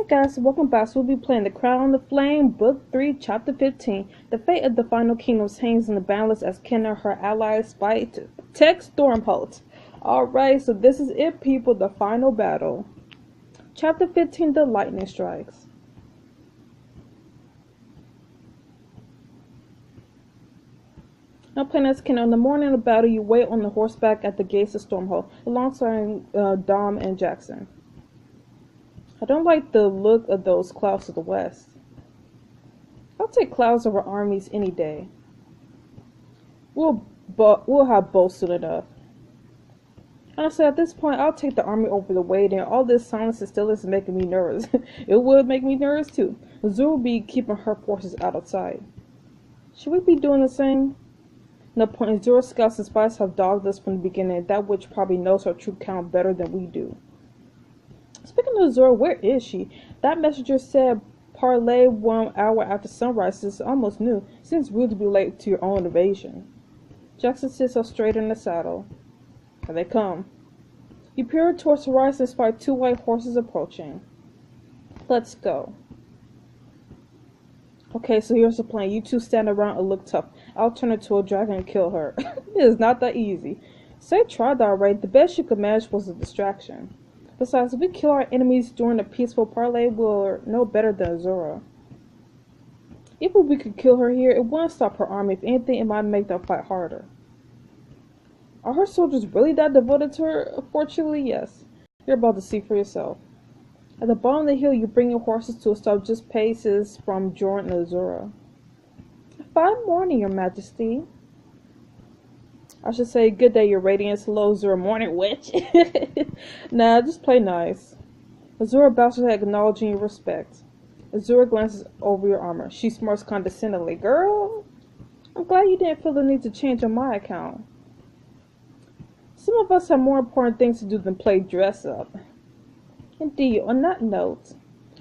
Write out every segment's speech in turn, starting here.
Hey guys, welcome back. So we'll be playing The Crown of Flame, Book 3, Chapter 15. The fate of the final kingdoms hangs in the balance as Ken and her allies fight to protect Stormhold. Alright, so this is it, people, the final battle. Chapter 15, The Lightning Strikes. Now playing as Ken, on the morning of the battle, you wait on the horseback at the gates of Stormhold, alongside Dom and Jackson. I don't like the look of those clouds to the west. I'll take clouds over armies any day. We'll have both soon enough. Honestly, at this point, I'll take the army over the waiting. All this silence and stillness is making me nervous. It would make me nervous too. Azura will be keeping her forces out of sight. Should we be doing the same? No point. Azura scouts and spies have dogged us from the beginning. That witch probably knows her true count better than we do. Speaking of Azura, where is she? That messenger said parley 1 hour after sunrise. Is almost new. Seems rude to be late to your own invasion. Jackson sits up straight in the saddle. Here they come. You peer towards the horizon and spy 2 white horses approaching. Let's go. Okay, so here's the plan. You two stand around and look tough. I'll turn into a dragon and kill her. It is not that easy. Say tried that already. The best you could manage was a distraction. Besides, if we kill our enemies during a peaceful parley, we're no better than Azura. Even if we could kill her here, it wouldn't stop her army. If anything, it might make them fight harder. Are her soldiers really that devoted to her? Fortunately, yes. You're about to see for yourself. At the bottom of the hill, you bring your horses to a stop just paces from Jordan and Azura. Fine morning, your majesty. I should say, good day, your radiance. Hello, Azura, morning witch. Nah, just play nice. Azura bows her head, acknowledging your respect. Azura glances over your armor. She smirks condescendingly. Girl, I'm glad you didn't feel the need to change on my account. Some of us have more important things to do than play dress up. Indeed, on that note,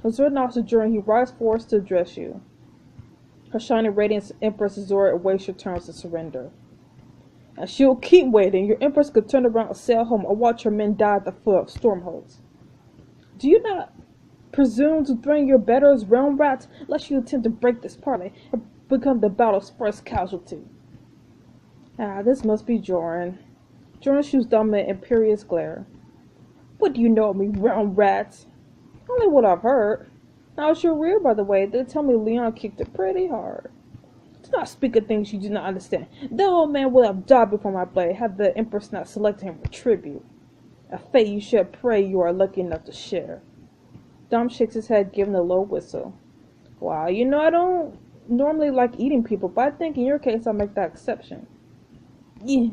Azura nods to Jordan. He rides forward to address you. Her shining radiance Empress Azura awaits your turn to surrender. And she'll keep waiting. Your Empress could turn around and sail home or watch her men die at the foot of Stormholds. Do you not presume to threaten your betters, realm rats, lest you attempt to break this parley and become the battle's first casualty? Ah, this must be Jordan. Jordan shoots Dom an imperious glare. What do you know of me, realm rats? Only what I've heard. Now it's your rear, by the way. They tell me Leon kicked it pretty hard. Do not speak of things you do not understand. The old man would have died before my blade had the Empress not selected him for tribute. A fate you should pray you are lucky enough to share. Dom shakes his head, giving a low whistle. Wow, you know I don't normally like eating people, but I think in your case I'll make that exception. Yeah.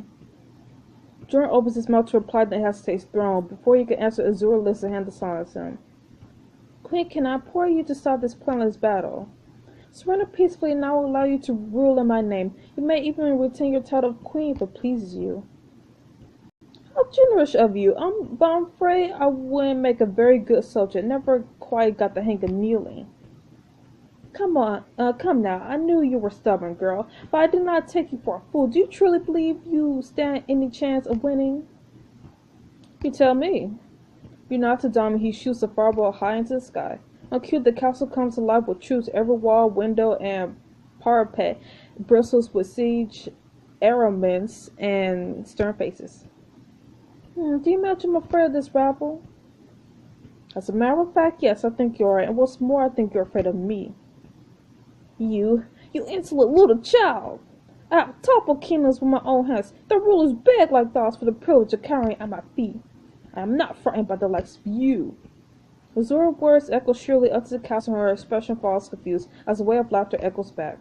Jordan opens his mouth to reply, then hesitates thrown. Before he can answer, Azura lifts a hand to silence him. Queen, can I implore you to stop this pointless battle? Surrender peacefully and I will allow you to rule in my name. You may even retain your title of queen if it pleases you. How generous of you. But I'm afraid I wouldn't make a very good soldier. Never quite got the hang of kneeling. Come now. I knew you were stubborn, girl, but I did not take you for a fool. Do you truly believe you stand any chance of winning? You tell me. You nod to Dom and he shoots a fireball high into the sky. On cue, the castle comes alive with troops. Every wall, window, and parapet bristles with siege armaments and stern faces. Do you imagine I'm afraid of this rabble? As a matter of fact, yes, I think you're right. And what's more, I think you're afraid of me. You insolent little child! I have toppled kingdoms with my own hands. The rulers beg like dogs for the privilege of cowering at my feet. I am not frightened by the likes of you. Azura's words echo shrilly up to the castle and her expression falls confused as a wave of laughter echoes back.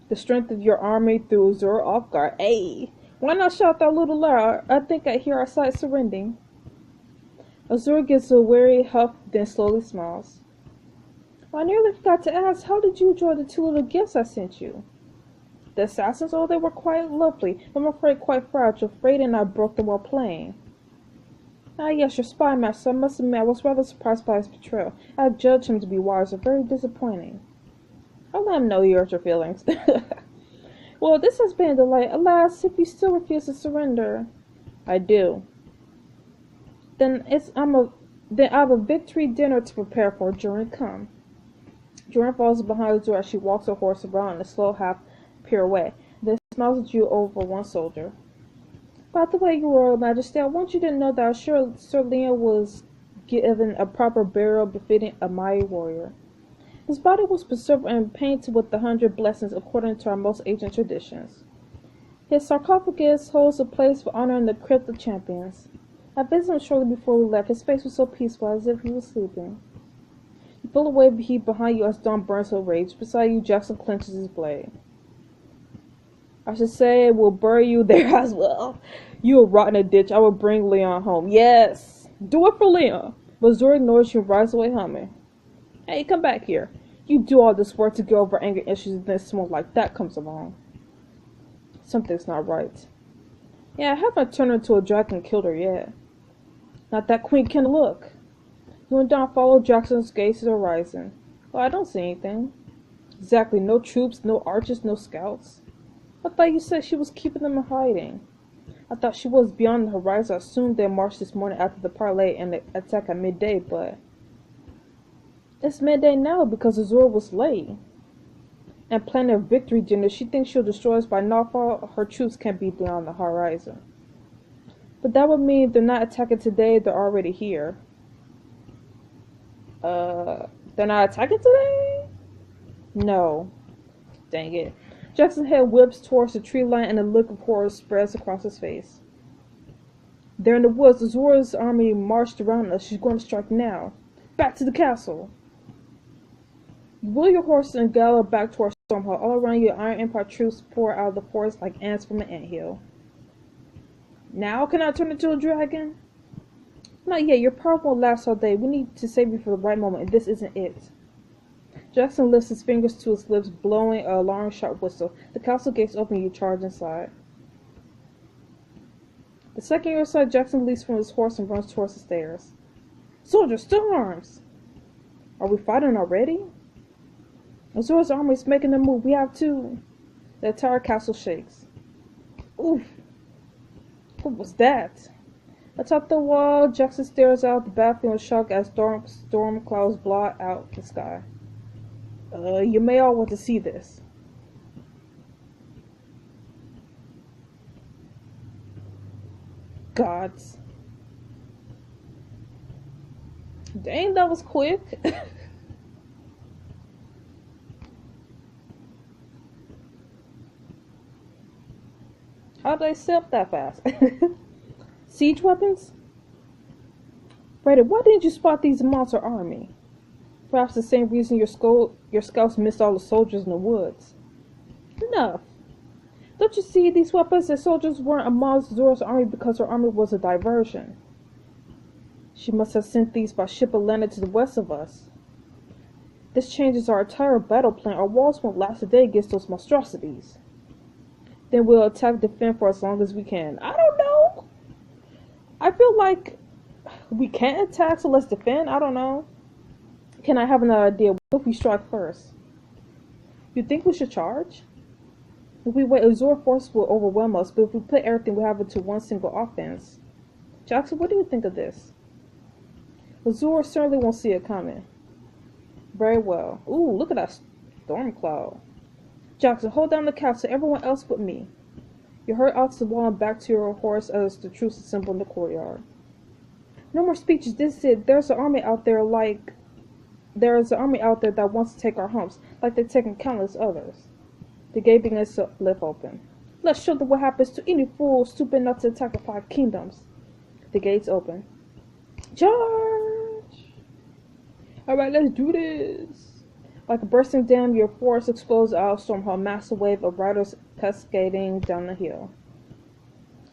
The strength of your army threw Azura off guard. Hey, why not shout that little louder? I think I hear our sight surrendering. Azura gives a weary huff, then slowly smiles. I nearly forgot to ask, how did you enjoy the 2 little gifts I sent you? The assassins, oh, they were quite lovely, but I'm afraid quite fragile. Afraid and I broke them while playing. Ah, yes, your spy master. I must admit, I was rather surprised by his betrayal. I had judged him to be wise, but very disappointing. I'll let him know you hurt your feelings. Well, this has been a delight. Alas, if you still refuse to surrender. I do. Then Then I have a victory dinner to prepare for during come. Jordan falls behind Azura as she walks her horse around in a slow half pirouette, then smiles at you over one shoulder. By the way, Your Royal Majesty, I want you to know that Sir Liam was given a proper burial befitting a mighty warrior. His body was preserved and painted with the 100 blessings according to our most ancient traditions. His sarcophagus holds a place of honor in the crypt of champions. I visited him shortly before we left. His face was so peaceful, as if he was sleeping. You feel away the heat behind you as dawn burns with rage. Beside you, Jackson clenches his blade. I should say we'll bury you there as well. You will rot in a ditch. I will bring Leon home. Yes! Do it for Leon! But Azura ignores you and rides away humming. Hey, come back here. You do all this work to get over anger issues and then someone like that comes along. Something's not right. Yeah, I haven't turned her into a dragon and killed her yet. Not that Queen can look. You and Don follow Jackson's gaze to the horizon. Well, I don't see anything. Exactly, no troops, no archers, no scouts. I thought you said she was keeping them in hiding. I thought she was beyond the horizon. I assumed they marched this morning after the parlay and the attack at midday, but it's midday now because Azura was late. And planning a victory dinner, she thinks she'll destroy us by nightfall. Her troops can't be beyond the horizon. But that would mean they're not attacking today, they're already here. They're not attacking today? No. Dang it. Jackson's head whips towards the tree line and a look of horror spreads across his face. There in the woods, Azura's army marched around us. She's going to strike now. Back to the castle. You wheel your horse and gallop back towards Stormhall. All around you, Iron Empire troops pour out of the forest like ants from an anthill. Now can I turn into a dragon? Not yet. Your power won't last all day. We need to save you for the right moment, and this isn't it. Jackson lifts his fingers to his lips, blowing a long, sharp whistle. The castle gates open, you charge inside. The second you're inside, Jackson leaps from his horse and runs towards the stairs. Soldiers, to arms! Are we fighting already? Azura's army is making a move. We have to. The entire castle shakes. Oof! What was that? Atop the wall, Jackson stares out the battlefield in shock as storm clouds blot out the sky. You may all want to see this. Gods. Dang, that was quick. How did they set up that fast? Siege weapons? Brandon, why didn't you spot these monster army? Perhaps the same reason your scouts missed all the soldiers in the woods. Enough. Don't you see these weapons? The soldiers weren't among Azura's army because her army was a diversion. She must have sent these by ship and landed to the west of us. This changes our entire battle plan. Our walls won't last a day against those monstrosities. Then we'll attack defend for as long as we can. I don't know. I feel like we can't attack, so let's defend. I don't know. Can I have another idea? What if we strike first? You think we should charge? If we wait, Azura force will overwhelm us, but if we put everything we have into one single offense. Jackson, what do you think of this? Azura certainly won't see it coming. Very well. Ooh, look at that storm cloud. Jackson, hold down the castle, everyone else but me. You hurry out to the wall and back to your horse as the troops assemble in the courtyard. No more speeches, this is it. There's an army out there that wants to take our homes, like they've taken countless others. The gate begins to lift open. Let's show them what happens to any fool stupid enough to attack the 5 kingdoms. The gates open. Charge! Alright, let's do this. Like a bursting dam, your force explodes out of Stormhall, massive wave of riders cascading down the hill.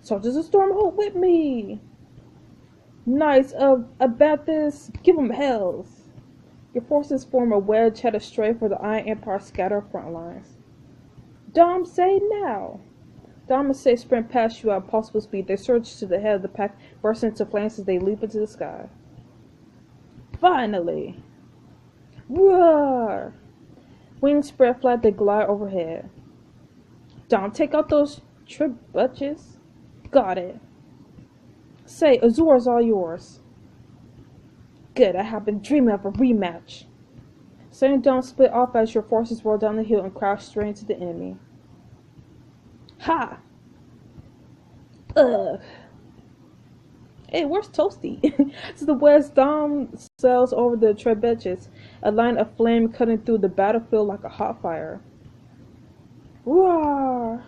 Soldiers of Stormhall with me! Knights of Abathis, give them hells! Your forces form a wedge headed straight for the Iron Empire scatter front lines. Dom, say now! Dom and Say sprint past you at possible speed. They surge to the head of the pack, burst into flames as they leap into the sky. Finally! Roar! Wings spread flat, they glide overhead. Dom, take out those trebuchets. Got it. Say, Azura's all yours. Good, I have been dreaming of a rematch. Suddenly dawn split off as your forces rolled down the hill and crashed straight into the enemy. Ha! Ugh. Hey, where's Toasty? To the west, dawn sails over the trebuchets, a line of flame cutting through the battlefield like a hot fire. Roar!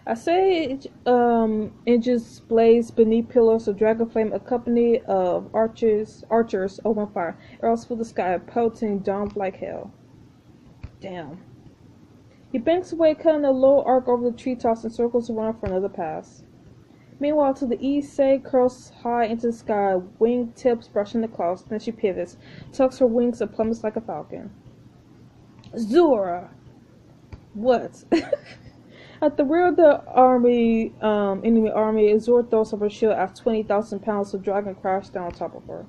A sage engines blaze beneath pillars of dragon flame, a company of archers open fire. Arrows fill the sky, pelting down like hell. Damn. He banks away, cutting a low arc over the treetops and circles around for another pass. Meanwhile, to the east, Say curls high into the sky, wing tips brushing the clouds. Then she pivots, tucks her wings, and plummets like a falcon. Azura! What? At the rear of the enemy army, Azura throws up her shield as 20,000 pounds of dragon crash down on top of her.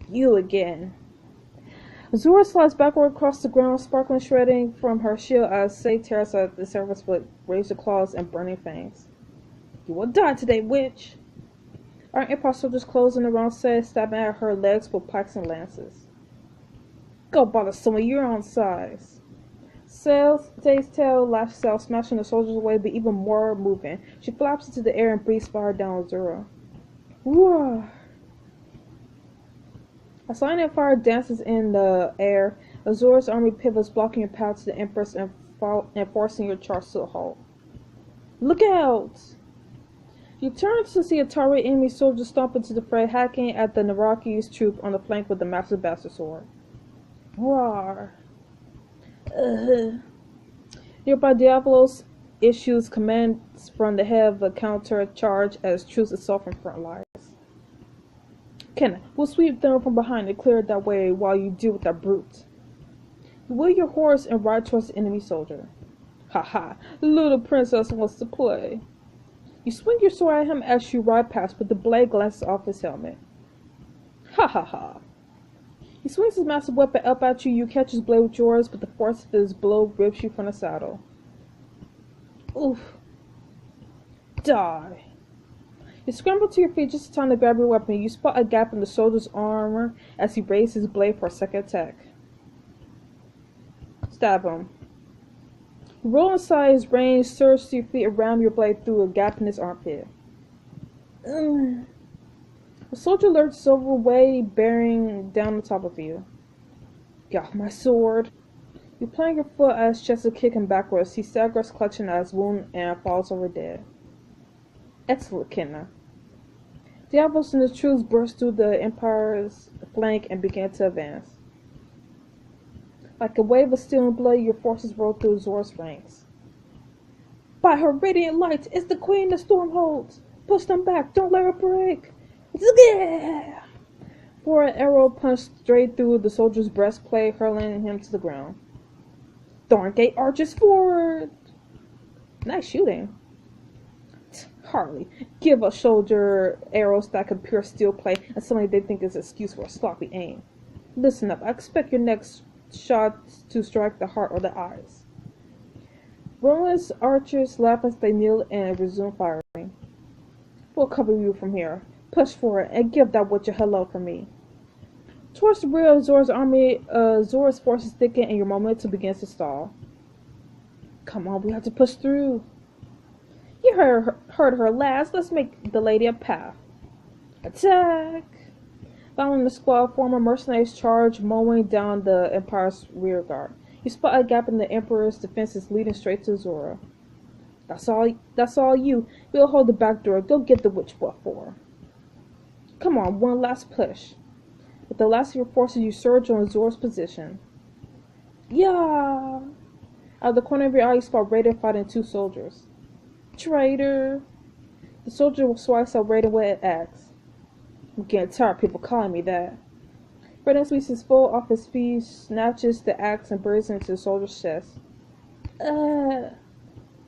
You again. Azura slides backward across the ground, sparkling shredding from her shield as Say tears at the surface with razor claws and burning fangs. You will die today, witch! Our Empire soldiers closing around Say, stabbing at her legs with pikes and lances. Go bother someone your own size. Say's tail lashes out, smashing the soldiers away, but even more moving. She flaps into the air and breathes fire down Azura. Whoa! A sign of fire dances in the air. Azura's army pivots, blocking your path to the Empress and forcing your charge to a halt. Look out! You turn to see a Tari enemy soldier stomp into the fray, hacking at the Naraki's troop on the flank with a massive bastard sword. Roar! Nearby, Diablos issues commands from the head of a counter-charge as troops assault from front lines. Kenna, we'll sweep them from behind and clear it that way while you deal with that brute. You wheel your horse and ride towards the enemy soldier. Ha ha, the little princess wants to play. You swing your sword at him as you ride past, but the blade glances off his helmet. Ha ha ha. He swings his massive weapon up at you. You catch his blade with yours, but the force of his blow rips you from the saddle. Oof. Die. You scramble to your feet just in time to grab your weapon. You spot a gap in the soldier's armor as he raises his blade for a second attack. Stab him. You roll inside his range, surge to your feet, and ram your blade through a gap in his armpit. The soldier lurches over away, bearing down on top of you. Get off my sword. You plant your foot as Chester kicks him backwards. He staggers, clutching at his wound, and falls over dead. Excellent, Kenna. Diablos and the troops burst through the Empire's flank and began to advance. Like a wave of steel and blood, your forces rolled through Azura's ranks. By her radiant light, it's the queen the storm holds. Push them back, don't let her break. Yeah! For an arrow punched straight through the soldier's breastplate, hurling him to the ground. Thorngate arches forward! Nice shooting. Hardly. Give a soldier arrows that can pierce steel plate, and suddenly they think it's an excuse for a sloppy aim. Listen up, I expect your next shot to strike the heart or the eyes. Roman's archers laugh as they kneel and resume firing. We'll cover you from here. Push forward and give that witch a hello from me. Towards the rear of Zora's army, Zora's forces thicken and your momentum begins to stall. Come on, we have to push through. You heard her last. Let's make the lady a path. Attack! Following the squad, former mercenaries charge, mowing down the Empire's rear guard. You spot a gap in the Emperor's defenses leading straight to Zora. That's all you. We'll hold the back door. Go get the witch buff for her. Come on, one last push. With the last of your forces, you surge on Zora's position. Yeah! Out of the corner of your eye, you spot Raiden fighting two soldiers. Traitor! The soldier swipes at Raiden with an axe. I'm getting tired of people calling me that. Raiden sweeps his foot off his feet, snatches the axe, and buries it into the soldier's chest.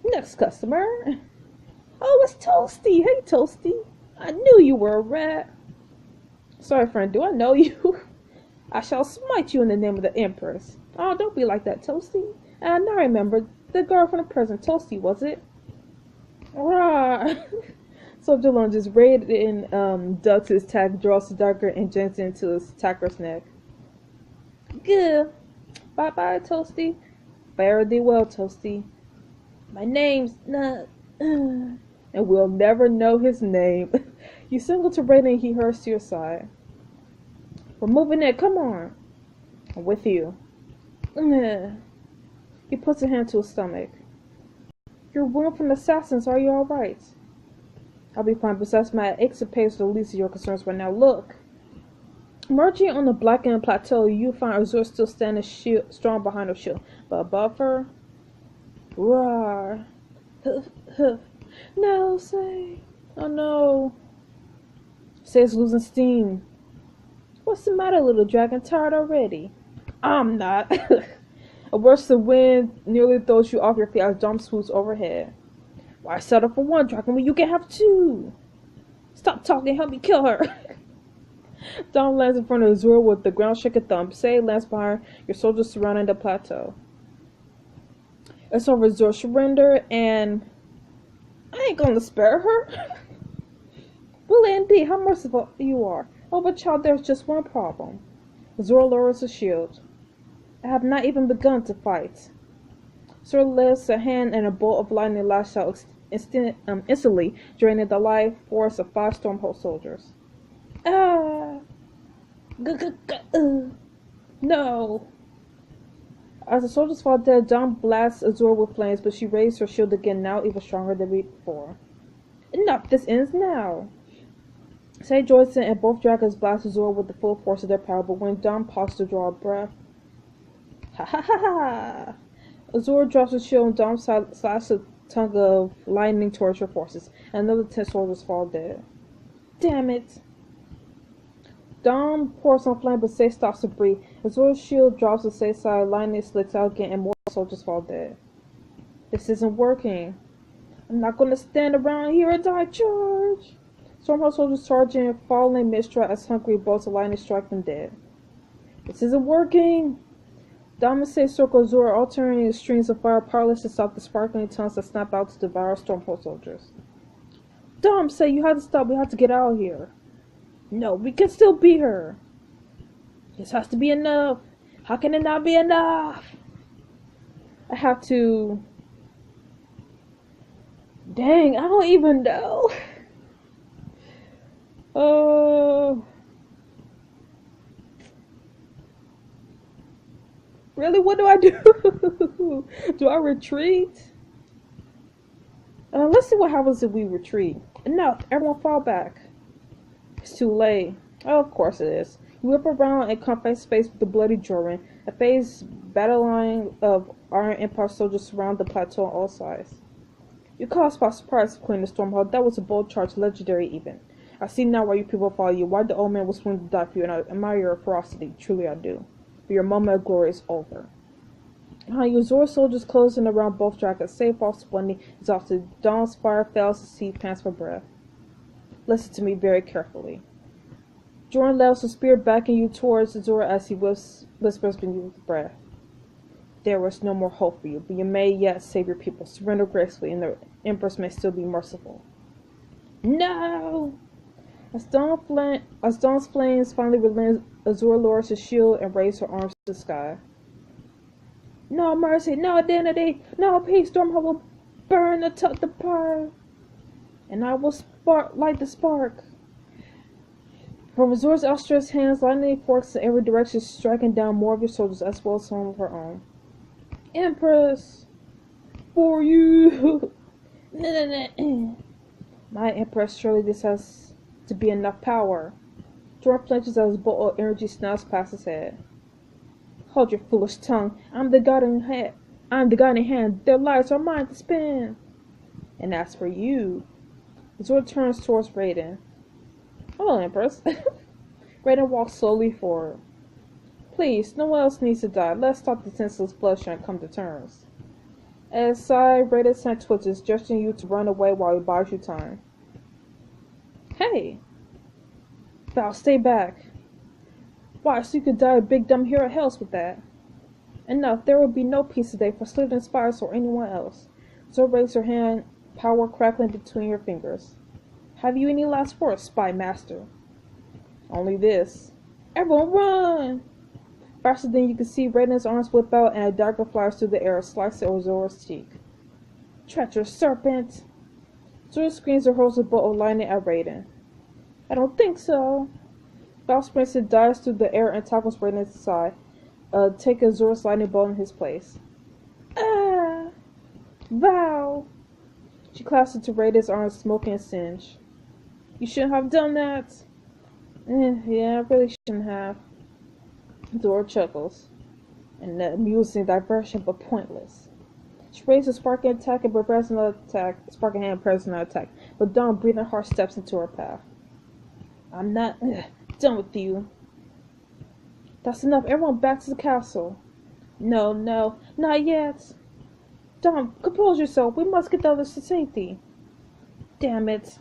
Next customer. Oh, it's Toasty. Hey, Toasty. I knew you were a rat. Sorry, friend, do I know you? I shall smite you in the name of the Empress. Oh, don't be like that, Toasty. And I remember the girl from the present, Toasty, was it? Rah! Soldier lunges. Raiden ducks his attack, draws the dagger, and jams it into his attacker's neck. Good. Bye-bye, Toasty. Fare thee well, Toasty. My name's Nut. And we'll never know his name. You signal to Raiden and he hurries to your side. We're moving in, come on. I'm with you. He puts a hand to his stomach. You're running from the assassins, are you alright? I'll be fine, besides my aches and pains are the least of your concerns right now. Look. Emerging on the blackened plateau, you find Azura still standing strong behind her shield. But above her, roar. Huff, huff. No, Say. Oh no. Say's losing steam. What's the matter, little dragon? Tired already? I'm not. A burst of wind nearly throws you off your feet as Dom swoops overhead. Why settle for one dragon when you can have two? Stop talking, help me kill her. Dom lands in front of Azura with the ground shaking thumb. Say lands behind your soldiers surrounding the plateau. It's over, Azura. Surrender, and I ain't gonna spare her. Really, indeed, how merciful you are. Oh, but child, there's just one problem. Azura lowers her shield. I have not even begun to fight. Azura lifts a hand and a bolt of lightning lashed out instantly, draining the life force of 5 Stormhold soldiers. Ah! No! As the soldiers fall dead, Dom blasts Azura with flames, but she raised her shield again, now even stronger than before. Enough! This ends now! Say joins in, and both dragons blast Azura with the full force of their power, but when Dom pauses to draw a breath... Ha ha ha ha! Azura drops her shield, and Dom slashes a tongue of lightning towards her forces, and another 10 soldiers fall dead. Damn it! Dom pours on flame, but Say stops to breathe. Azura's shield drops to Say's side, lightning slicks out again, and more soldiers fall dead. This isn't working. I'm not gonna stand around here and die. Charge! Stormhold soldiers charge in, falling mid-stride as hungry bolts of lightning strike them dead. This isn't working! Dom and Say circle Azura, alternating streams of fire, powerless to stop the sparkling tongues that snap out to devour Stormhold soldiers. Dom, Say, you have to stop. We have to get out of here. No, we can still beat her. This has to be enough. How can it not be enough? I have to... Dang, I don't even know. Really, what do I do? Do I retreat? Let's see what happens if we retreat. Enough, everyone fall back. It's too late. Oh, of course it is. You whip around and come face to face with the bloody Jordan. A phased battle line of Iron Empire soldiers surround the plateau on all sides. You caught us by surprise, Queen of Stormhold. That was a bold charge, legendary even. I see now why you people follow you, why the old man was willing to die for you, and I admire your ferocity. Truly I do. But your moment of glory is over. Behind you, Azura soldiers closing around both dragons. Say falls splendid, exhausted. Dawn's fire fails to see, pants for breath. Listen to me very carefully. Jordan levels his spear backing you towards Azura as he whispers beneath his breath. There is no more hope for you, but you may yet save your people. Surrender gracefully, and the Empress may still be merciful. No! As Dawn's flames finally relent, Azura lowers his shield and raises her arms to the sky. No mercy, no identity, no peace. Stormhold will burn the fire, and I will light the spark. From Azura's outstretched hands, lightning forks in every direction, striking down more of your soldiers as well as some of her own. Empress! For you! My Empress, surely this has to be enough power. Jordan flinches as his bolt of energy snaps past his head. Hold your foolish tongue. I'm the guiding hand. Their lives are mine to spend. And as for you... Azura turns towards Raiden. Hello, Empress. Raiden walks slowly forward. Please, no one else needs to die. Let's stop the senseless bloodshed and come to terms. As side, Raiden's hand twitches, gesturing you to run away while he buys you time. Hey! Val, stay back. Why, so you could die a big dumb hero hells with that. Enough, there will be no peace today for Slither and Spires or anyone else. Azura raised her hand, power crackling between her fingers. Have you any last words, Spy Master? Only this. Everyone run! Faster than you can see, Raiden's arms whip out and a dagger flies through the air, slicing Azura's cheek. Treacherous serpent! Azura screams and hurls a bolt of lightning at Raiden. I don't think so. Val sprints and dives through the air and tackles Raiden's side, taking Azura's lightning bolt in his place. Ah! Val! She clasps into Raiden's arms, smoking and singe. You shouldn't have done that. Yeah, I really shouldn't have. Azura chuckles. An amusing diversion, but pointless. She raises a sparking attack and prepares another attack. Sparking hand prepares another attack, but Dawn, breathing hard, steps into her path. I'm not done with you. That's enough. Everyone back to the castle. No, not yet. Dawn, compose yourself. We must get the others to safety. Damn it.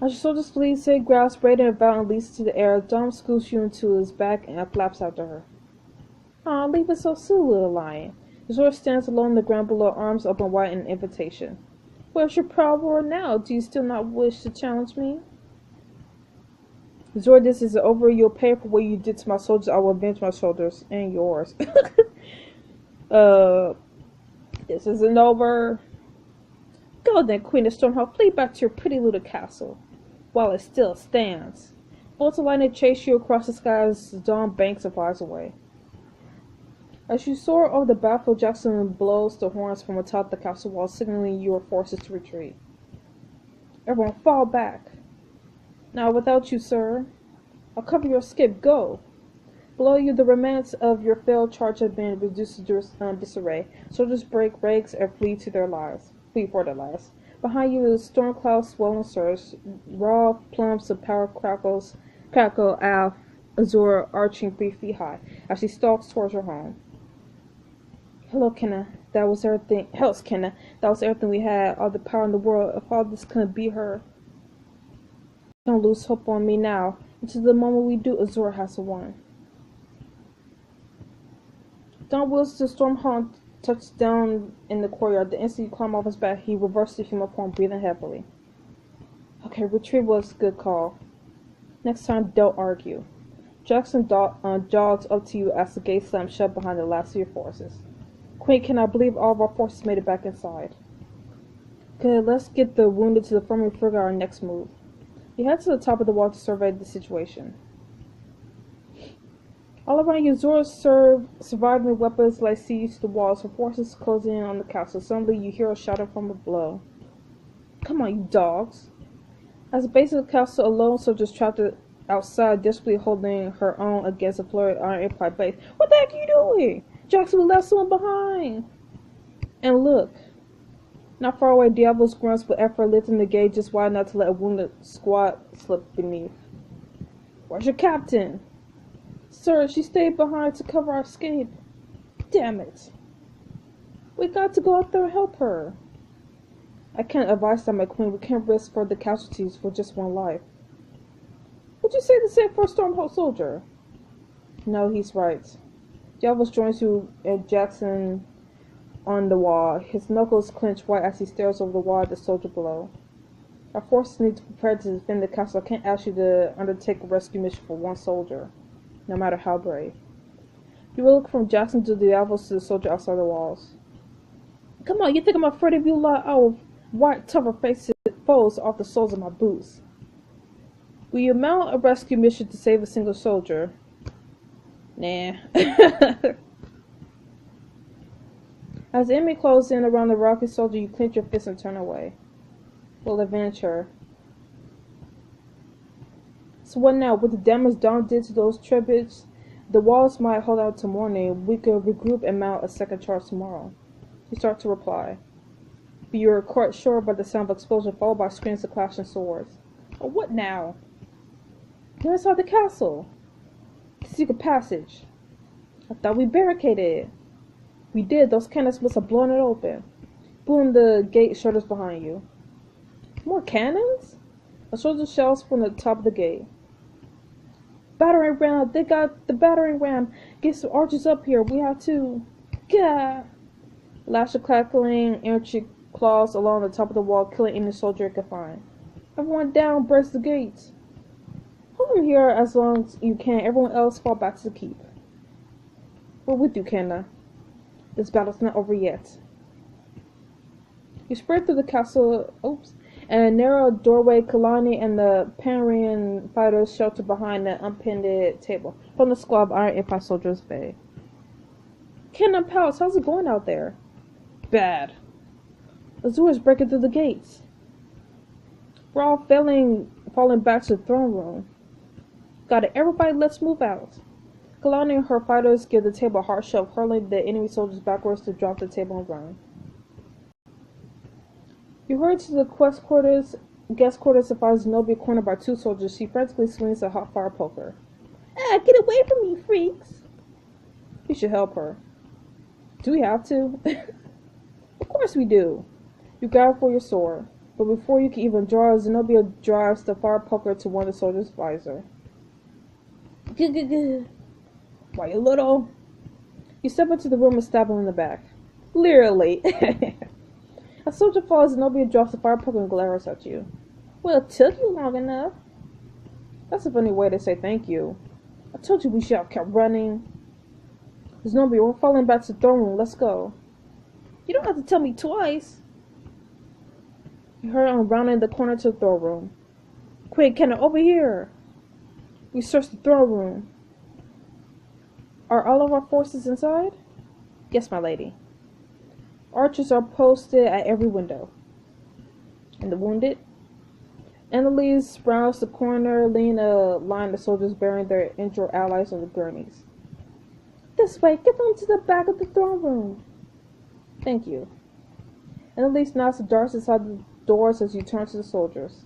As your soldiers flee, Sid grabs Raiden and Val and leaps to the air. Dawn scoops you into his back and flaps after her. Aw, leave us so soon, little lion. Azura stands alone on the ground below, arms open wide in invitation. Where's your proud roar now? Do you still not wish to challenge me? Azura, this is over. You'll pay for what you did to my soldiers. I will avenge my shoulders and yours. This isn't over. Go then, Queen of Stormhawk, flee back to your pretty little castle, while it still stands. Bolts of lightning chase you across the sky as Dawn banks and flies away. As you soar over the battlefield, Jackson blows the horns from atop the castle wall, signaling your forces to retreat. Everyone fall back. Now without you, sir. I'll cover your escape. Go. Below you, the remnants of your failed charge have been reduced to disarray. Soldiers break ranks and flee for their lives. Behind you, the storm clouds swell and surge. Raw plums of power crackle out Azura arching 3 feet high as she stalks towards her home. Hello, Kenna. That was everything. Hells, Kenna. That was everything we had. All the power in the world. If all this couldn't be her. Don't lose hope on me now. Until the moment we do, Azura has won. Dawn wheels the Stormhawk touches down in the courtyard. The instant you climb off his back, he reverses the human form, breathing heavily. Okay, retreat was a good call. Next time, don't argue. Jackson jogs up to you as the gate slams shut behind the last of your forces. Queen, can I believe all of our forces made it back inside? Good, let's get the wounded to the infirmary and figure out our next move. You head to the top of the wall to survey the situation. All around you, Azura surviving weapons lay siege to the walls, her forces closing in on the castle. Suddenly, you hear a shouting from below. Come on, you dogs! As the base of the castle, a lone soldier is trapped outside, desperately holding her own against a flurry of iron Empire base. What the heck are you doing? Jackson, we left someone behind! And look. Not far away, Diablo's grunts with effort lifting the gate just wide enough to let a wounded squad slip beneath. Where's your captain? Sir, she stayed behind to cover our escape. Damn it. We got to go out there and help her. I can't advise that, my queen. We can't risk further casualties for just one life. Would you say the same for a Stormhawk soldier? No, he's right. Diablos joins you and Jackson on the wall. His knuckles clench white as he stares over the wall at the soldier below. Our forces need to prepare to defend the castle. I can't ask you to undertake a rescue mission for one soldier, no matter how brave. You will look from Jackson to the Diablos to the soldier outside the walls. Come on, you think I'm afraid of you lot? I will wipe tougher-faced foes off the soles of my boots. Will you mount a rescue mission to save a single soldier? Nah. As the enemy closes in around the rocky soldier, you clench your fist and turn away. We'll avenge her. So what now? With the damage Dawn did to those tributes, the walls might hold out till morning. We could regroup and mount a second charge tomorrow. You start to reply. But you are quite sure by the sound of explosion followed by screams of clashing swords. Oh, what now? You're inside the castle. The secret passage. I thought we barricaded it. We did. Those cannons must have blown it open. Boom, the gate shutters behind you. More cannons? A soldier shouts from the top of the gate. Battering ram! They got the battering ram! Get some archers up here. We have to... Gah! Lash of crackling, energy claws along the top of the wall, killing any soldier it could find. Everyone down, brace the gates. Hold them here as long as you can. Everyone else fall back to the keep. We're with you, Kenna. This battle's not over yet. You spread through the castle, and a narrow doorway. Kaitlyn and the Panarian fighters shelter behind an unpinned table. From the squad of Iron Empire soldiers bay. Kenna Palace, how's it going out there? Bad. Azura's breaking through the gates. We're all falling back to the throne room. Got it, everybody, let's move out. Kaitlyn and her fighters give the table a hard shove, hurling the enemy soldiers backwards to drop the table and run. You hurry to the guest quarters and finds Zenobia cornered by two soldiers. She frantically swings a hot fire poker. Ah, get away from me, freaks! You should help her. Do we have to? Of course we do. You grab for your sword, but before you can even draw, Zenobia drives the fire poker to one of the soldiers' visor. Why, you little? You step into the room and stab him in the back. Literally. A soldier falls, Zenobia drops the fire poker and glares at you. Well, it took you long enough. That's a funny way to say thank you. I told you we should have kept running. Zenobia, we're falling back to the throne room. Let's go. You don't have to tell me twice. You hurry on rounding the corner to the throne room. Quick, Kenna, over here. We search the throne room. Are all of our forces inside? Yes, my lady. Archers are posted at every window. And the wounded? Annalise rounds the corner, leading a line of soldiers bearing their injured allies on the gurneys. This way, get them to the back of the throne room. Thank you. Annalise nods the darts inside the doors as you turn to the soldiers.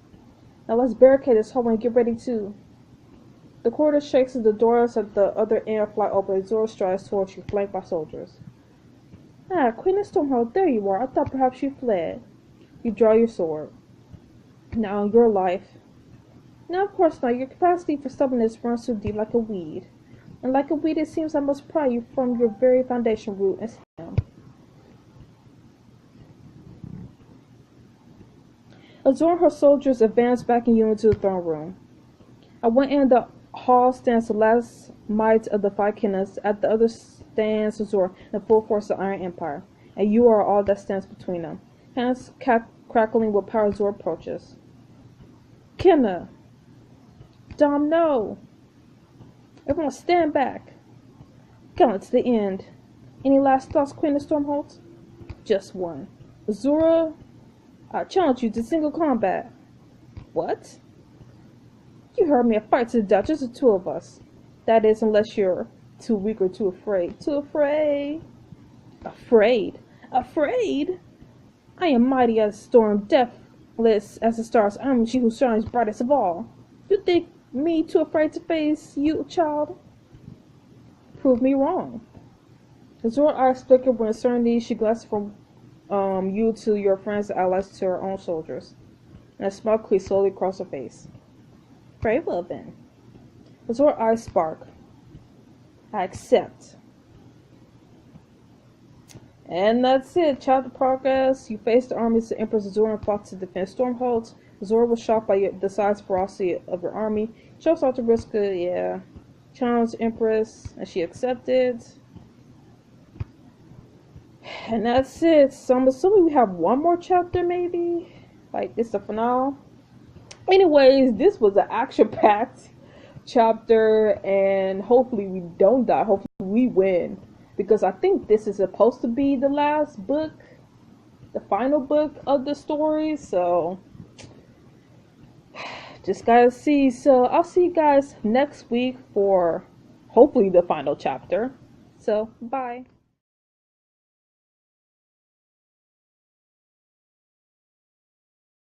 Now let's barricade this hallway and get ready too. The corridor shakes as the doors at the other end fly open. Azura strides towards you, flanked by soldiers. Ah, Queen of Stormhold, there you are. I thought perhaps you fled. You draw your sword. Now, your life. Now, of course not. Your capacity for stubbornness runs too deep like a weed. And like a weed, it seems I must pry you from your very foundation root and stem. Azura and her soldiers advance backing you into the throne room. At one end of the hall stands the last might of the five kingdoms. At the other stands Azura and the full force of the Iron Empire. And you are all that stands between them. Hands crackling with power, Azura approaches. Kenna! Dom, no! Everyone stand back. Gone to the end. Any last thoughts, Queen of Stormhold? Just one. Azura, I challenge you to single combat. What? You heard me, a fight to the death, just the two of us. That is, unless you're too weak or too afraid. Too afraid? Afraid? Afraid? I am mighty as a storm, deathless as the stars. I am she who shines brightest of all. You think me too afraid to face you, child? Prove me wrong. Azura's eyes flicker with uncertainty. She glances from you to your friends and allies to her own soldiers. And a smile creeps slowly across her face. Very well then. Azura's eyes spark. I accept. And that's it. Chapter progress. You face the armies of Empress Azura and fought to defend Stormhold. Azura was shocked by the size and ferocity of your army. She also had to risk it, challenge Empress, and she accepted. And that's it. So I'm assuming we have one more chapter, maybe? Like, it's the finale. Anyways, this was an action-packed chapter, and hopefully we don't die. Hopefully we win. Because I think this is supposed to be the last book, the final book of the story, so just gotta see. So I'll see you guys next week for hopefully the final chapter. So bye.